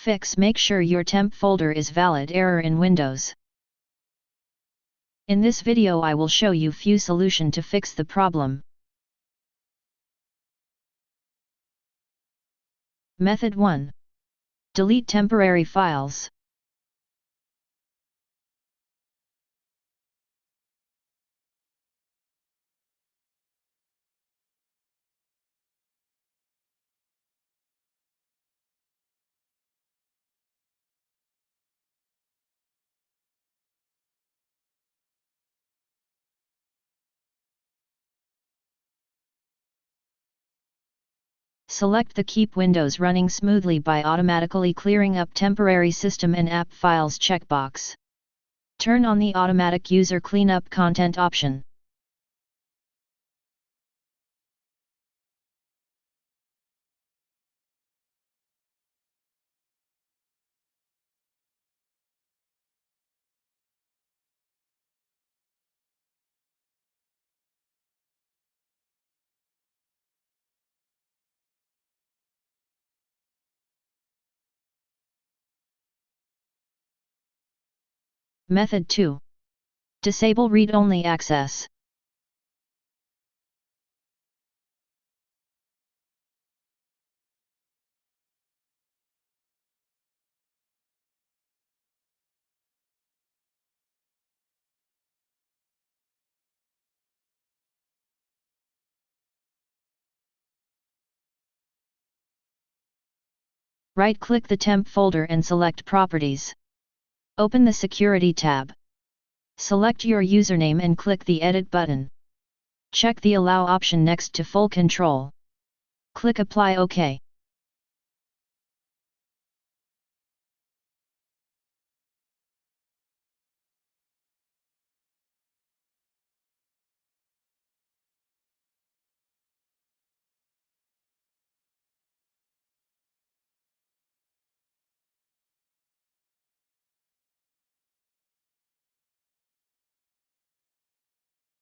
fix. Make sure your temp folder is valid. Error in Windows. In this video I will show you few solution to fix the problem. Method 1. Delete temporary files. Select the Keep Windows Running Smoothly by automatically clearing up temporary system and app files checkbox. Turn on the Automatic User Cleanup Content option. Method 2. Disable read-only access. Right-click the temp folder and select Properties. Open the Security tab. Select your username and click the Edit button. Check the Allow option next to Full Control. Click Apply OK.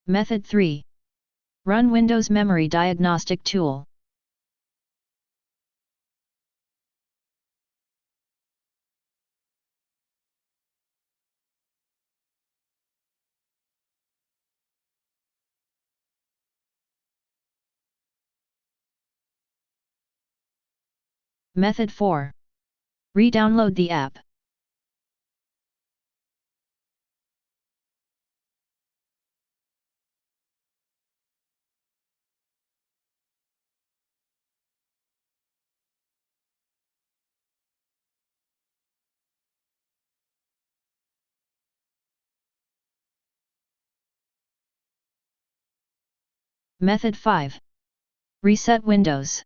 Method 3. Run Windows Memory Diagnostic Tool. Method 4. Re-download the app. Method 5. Reset Windows.